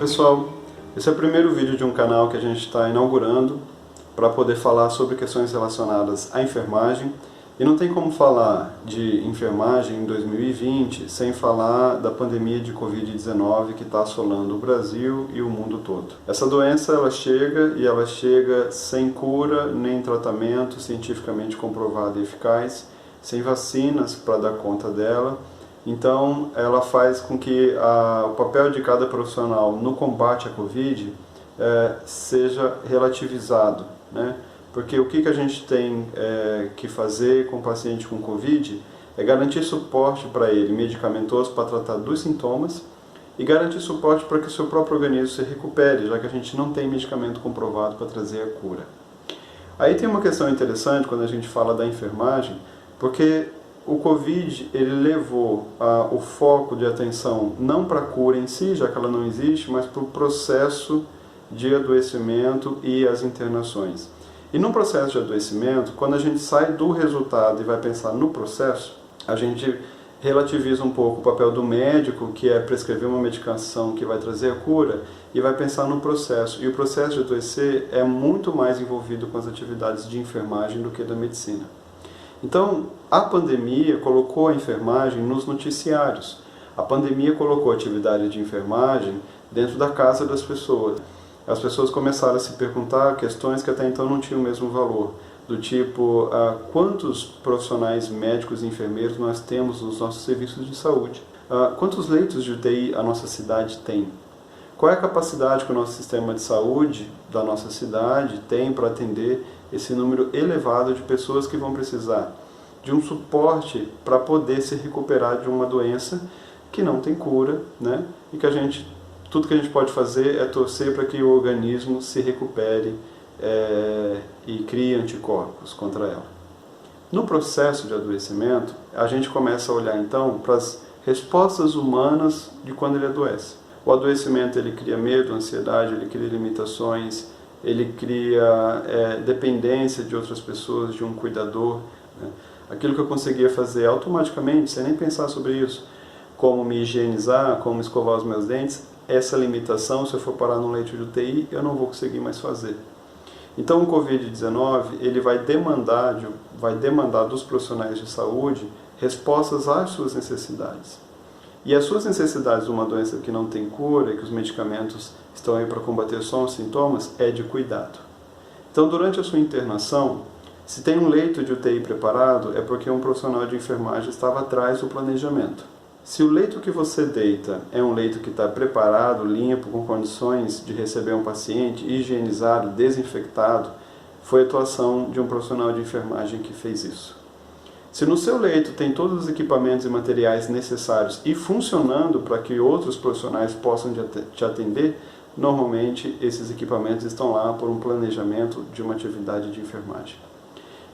pessoal, esse é o primeiro vídeo de um canal que a gente está inaugurando para poder falar sobre questões relacionadas à enfermagem. E não tem como falar de enfermagem em 2020 sem falar da pandemia de Covid-19 que está assolando o Brasil e o mundo todo. Essa doença ela chega sem cura nem tratamento cientificamente comprovado e eficaz, sem vacinas para dar conta dela. Então, ela faz com que o papel de cada profissional no combate à Covid seja relativizado, né? Porque o que a gente tem que fazer com o paciente com Covid é garantir suporte para ele medicamentoso para tratar dos sintomas e garantir suporte para que o seu próprio organismo se recupere, já que a gente não tem medicamento comprovado para trazer a cura. Aí tem uma questão interessante quando a gente fala da enfermagem, porque o Covid ele levou o foco de atenção não para a cura em si, já que ela não existe, mas para o processo de adoecimento e as internações. E no processo de adoecimento, quando a gente sai do resultado e vai pensar no processo, a gente relativiza um pouco o papel do médico, que é prescrever uma medicação que vai trazer a cura, e vai pensar no processo. E o processo de adoecer é muito mais envolvido com as atividades de enfermagem do que da medicina. Então, a pandemia colocou a enfermagem nos noticiários. A pandemia colocou a atividade de enfermagem dentro da casa das pessoas. As pessoas começaram a se perguntar questões que até então não tinham o mesmo valor, do tipo, quantos profissionais médicos e enfermeiros nós temos nos nossos serviços de saúde? Quantos leitos de UTI a nossa cidade tem? Qual é a capacidade que o nosso sistema de saúde da nossa cidade tem para atender esse número elevado de pessoas que vão precisar de um suporte para poder se recuperar de uma doença que não tem cura, né? E que tudo que a gente pode fazer é torcer para que o organismo se recupere e crie anticorpos contra ela. No processo de adoecimento, a gente começa a olhar então para as respostas humanas de quando ele adoece. O adoecimento ele cria medo, ansiedade, ele cria limitações, ele cria dependência de outras pessoas, de um cuidador, né? Aquilo que eu conseguia fazer automaticamente, sem nem pensar sobre isso, como me higienizar, como escovar os meus dentes, essa limitação, se eu for parar num leito de UTI, eu não vou conseguir mais fazer. Então o Covid-19 ele vai demandar dos profissionais de saúde respostas às suas necessidades. E as suas necessidades de uma doença que não tem cura e que os medicamentos estão aí para combater só os sintomas é de cuidado. Então durante a sua internação, se tem um leito de UTI preparado, é porque um profissional de enfermagem estava atrás do planejamento. Se o leito que você deita é um leito que está preparado, limpo, com condições de receber um paciente, higienizado, desinfectado, foi a atuação de um profissional de enfermagem que fez isso. Se no seu leito tem todos os equipamentos e materiais necessários e funcionando para que outros profissionais possam te atender, normalmente esses equipamentos estão lá por um planejamento de uma atividade de enfermagem.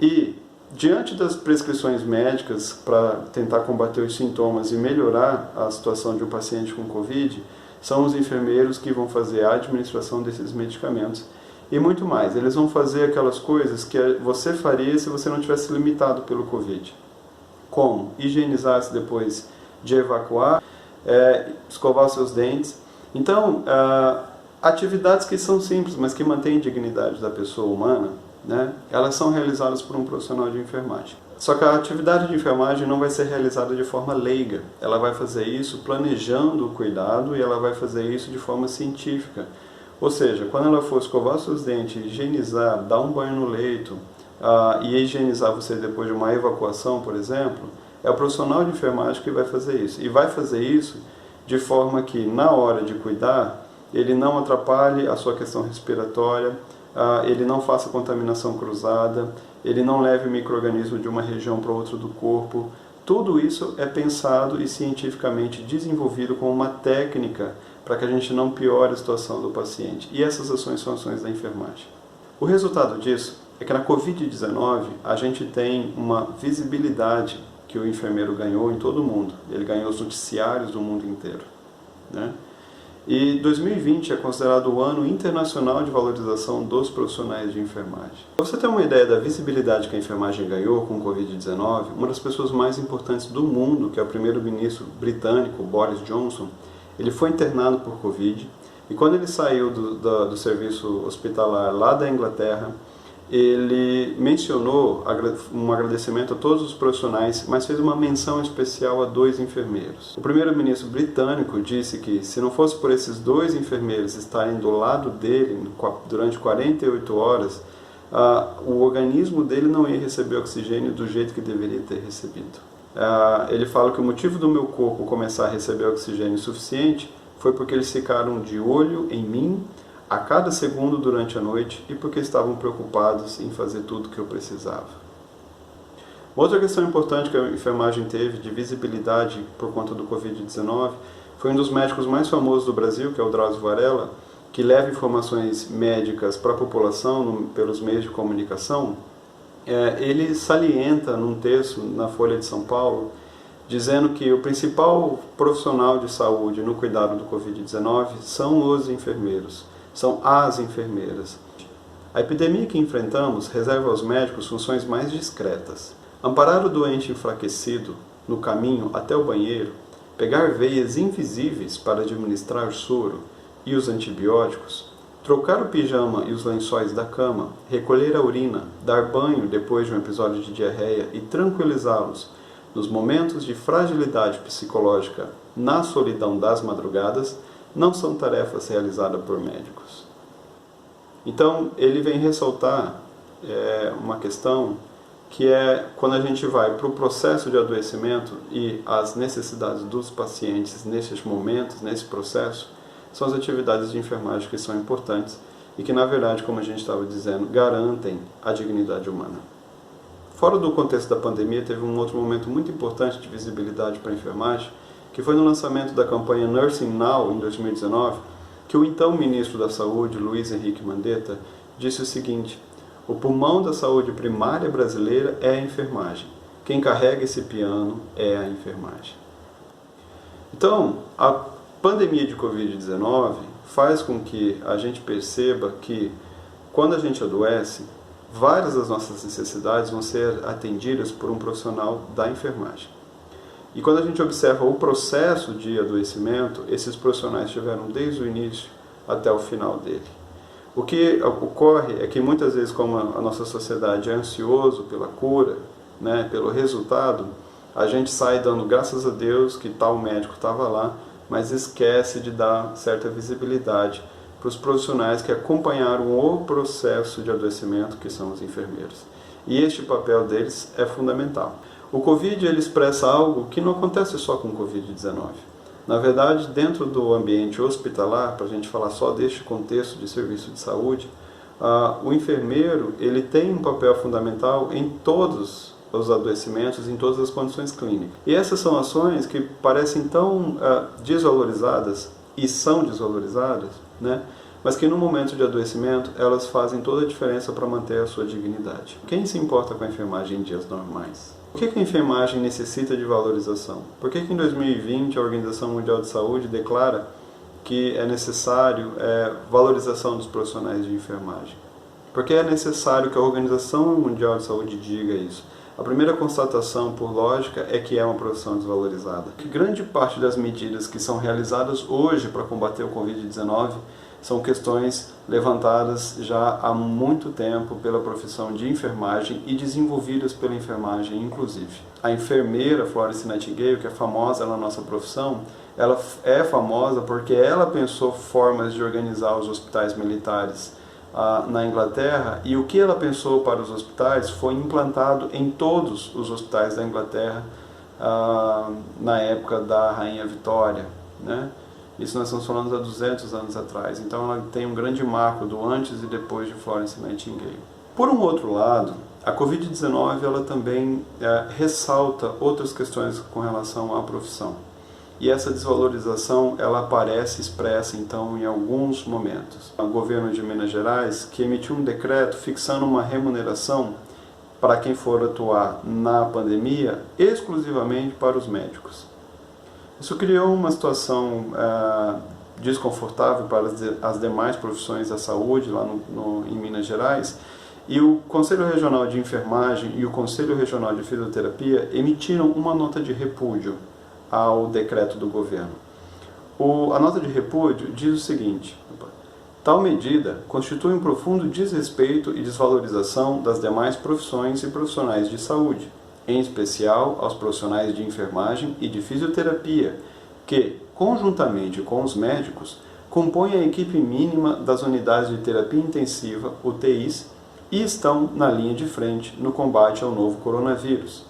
E diante das prescrições médicas para tentar combater os sintomas e melhorar a situação de um paciente com Covid, são os enfermeiros que vão fazer a administração desses medicamentos e muito mais. Eles vão fazer aquelas coisas que você faria se você não tivesse limitado pelo Covid. Como higienizar-se depois de evacuar, escovar seus dentes. Então, atividades que são simples, mas que mantêm a dignidade da pessoa humana, né? Elas são realizadas por um profissional de enfermagem. Só que a atividade de enfermagem não vai ser realizada de forma leiga. Ela vai fazer isso planejando o cuidado e ela vai fazer isso de forma científica. Ou seja, quando ela for escovar seus dentes, higienizar, dar um banho no leito e higienizar você depois de uma evacuação, por exemplo, é o profissional de enfermagem que vai fazer isso. E vai fazer isso de forma que, na hora de cuidar, ele não atrapalhe a sua questão respiratória, ele não faça contaminação cruzada, ele não leve o micro-organismo de uma região para outra do corpo. Tudo isso é pensado e cientificamente desenvolvido com uma técnica para que a gente não piore a situação do paciente. E essas ações são ações da enfermagem. O resultado disso é que na Covid-19 a gente tem uma visibilidade que o enfermeiro ganhou em todo o mundo. Ele ganhou os noticiários do mundo inteiro, né? E 2020 é considerado o ano internacional de valorização dos profissionais de enfermagem. Para você ter uma ideia da visibilidade que a enfermagem ganhou com o Covid-19, uma das pessoas mais importantes do mundo, que é o primeiro-ministro britânico, Boris Johnson, ele foi internado por Covid, E quando ele saiu do serviço hospitalar lá da Inglaterra, ele mencionou um agradecimento a todos os profissionais, mas fez uma menção especial a 2 enfermeiros. O primeiro-ministro britânico disse que, se não fosse por esses 2 enfermeiros estarem do lado dele durante 48 horas, o organismo dele não ia receber oxigênio do jeito que deveria ter recebido. Ele fala que o motivo do meu corpo começar a receber oxigênio suficiente foi porque eles ficaram de olho em mim a cada segundo durante a noite e porque estavam preocupados em fazer tudo o que eu precisava. Outra questão importante que a enfermagem teve de visibilidade por conta do Covid-19 foi um dos médicos mais famosos do Brasil, que é o Drauzio Varella, que leva informações médicas para a população pelos meios de comunicação. Ele salienta num texto na Folha de São Paulo, dizendo que o principal profissional de saúde no cuidado do Covid-19 são os enfermeiros, são as enfermeiras. A epidemia que enfrentamos reserva aos médicos funções mais discretas. Amparar o doente enfraquecido no caminho até o banheiro, pegar veias invisíveis para administrar soro e os antibióticos, trocar o pijama e os lençóis da cama, recolher a urina, dar banho depois de um episódio de diarreia e tranquilizá-los nos momentos de fragilidade psicológica na solidão das madrugadas, não são tarefas realizadas por médicos. Então, ele vem ressaltar uma questão que é quando a gente vai para o processo de adoecimento e as necessidades dos pacientes nesses momentos, nesse processo, são as atividades de enfermagem que são importantes e que, na verdade, como a gente estava dizendo, garantem a dignidade humana. Fora do contexto da pandemia, teve um outro momento muito importante de visibilidade para a enfermagem, que foi no lançamento da campanha Nursing Now, em 2019, que o então ministro da Saúde, Luiz Henrique Mandetta, disse o seguinte: o pulmão da saúde primária brasileira é a enfermagem. Quem carrega esse piano é a enfermagem. Então, a pandemia de Covid-19 faz com que a gente perceba que, quando a gente adoece, várias das nossas necessidades vão ser atendidas por um profissional da enfermagem. E quando a gente observa o processo de adoecimento, esses profissionais tiveram desde o início até o final dele. O que ocorre é que muitas vezes, como a nossa sociedade é ansioso pela cura, pelo resultado, a gente sai dando graças a Deus que tal médico estava lá, mas esquece de dar certa visibilidade para os profissionais que acompanharam o processo de adoecimento, que são os enfermeiros. E este papel deles é fundamental. O Covid ele expressa algo que não acontece só com o Covid-19. Na verdade, dentro do ambiente hospitalar, para a gente falar só deste contexto de serviço de saúde, o enfermeiro ele tem um papel fundamental em todos os adoecimentos, em todas as condições clínicas. E essas são ações que parecem tão desvalorizadas, e são desvalorizadas, mas que no momento de adoecimento elas fazem toda a diferença para manter a sua dignidade. Quem se importa com a enfermagem em dias normais? Por que a enfermagem necessita de valorização? Por que em 2020 a Organização Mundial de Saúde declara que é necessário valorização dos profissionais de enfermagem? Por que é necessário que a Organização Mundial de Saúde diga isso? A primeira constatação, por lógica, é que é uma profissão desvalorizada. Que grande parte das medidas que são realizadas hoje para combater o Covid-19 são questões levantadas já há muito tempo pela profissão de enfermagem e desenvolvidas pela enfermagem, inclusive. A enfermeira Florence Nightingale, que é famosa na nossa profissão, ela é famosa porque ela pensou formas de organizar os hospitais militares na Inglaterra, e o que ela pensou para os hospitais foi implantado em todos os hospitais da Inglaterra na época da Rainha Vitória, Isso nós estamos falando há 200 anos atrás, então ela tem um grande marco do antes e depois de Florence Nightingale. Por um outro lado, a Covid-19 ela também ressalta outras questões com relação à profissão. E essa desvalorização ela aparece expressa então em alguns momentos. O governo de Minas Gerais que emitiu um decreto fixando uma remuneração para quem for atuar na pandemia exclusivamente para os médicos. Isso criou uma situação desconfortável para as demais profissões da saúde lá em Minas Gerais, e o Conselho Regional de Enfermagem e o Conselho Regional de Fisioterapia emitiram uma nota de repúdio ao decreto do governo. A nota de repúdio diz o seguinte: tal medida constitui um profundo desrespeito e desvalorização das demais profissões e profissionais de saúde, em especial aos profissionais de enfermagem e de fisioterapia, que, conjuntamente com os médicos, compõem a equipe mínima das unidades de terapia intensiva, UTIs, e estão na linha de frente no combate ao novo coronavírus.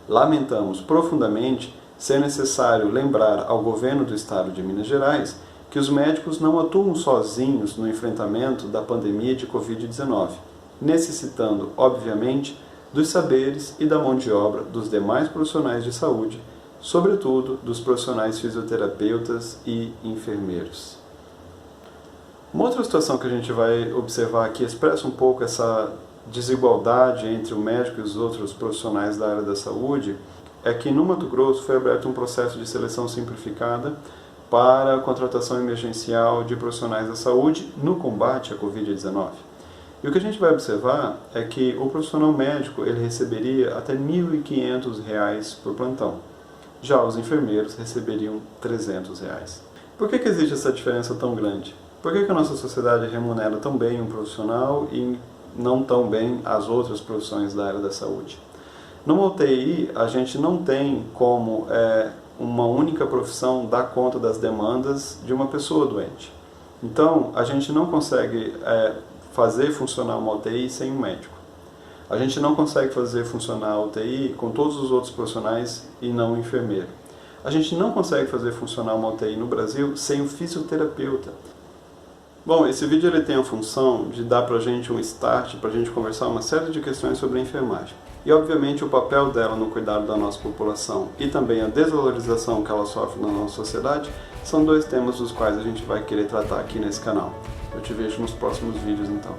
Lamentamos profundamente ser necessário lembrar ao governo do Estado de Minas Gerais que os médicos não atuam sozinhos no enfrentamento da pandemia de Covid-19, necessitando, obviamente, dos saberes e da mão de obra dos demais profissionais de saúde, sobretudo dos profissionais fisioterapeutas e enfermeiros. Uma outra situação que a gente vai observar aqui expressa um pouco essa desigualdade entre o médico e os outros profissionais da área da saúde, é que no Mato Grosso foi aberto um processo de seleção simplificada para a contratação emergencial de profissionais da saúde no combate à Covid-19. E o que a gente vai observar é que o profissional médico ele receberia até R$ 1.500 por plantão. Já os enfermeiros receberiam R$ 300. Por que existe essa diferença tão grande? Por que a nossa sociedade remunera tão bem um profissional e não tão bem as outras profissões da área da saúde? Numa UTI, a gente não tem como uma única profissão dar conta das demandas de uma pessoa doente. Então, a gente não consegue fazer funcionar uma UTI sem um médico. A gente não consegue fazer funcionar a UTI com todos os outros profissionais e não o enfermeiro. A gente não consegue fazer funcionar uma UTI no Brasil sem o fisioterapeuta. Bom, esse vídeo ele tem a função de dar pra gente um start, pra gente conversar uma série de questões sobre a enfermagem. E obviamente o papel dela no cuidado da nossa população e também a desvalorização que ela sofre na nossa sociedade são dois temas dos quais a gente vai querer tratar aqui nesse canal. Eu te vejo nos próximos vídeos então.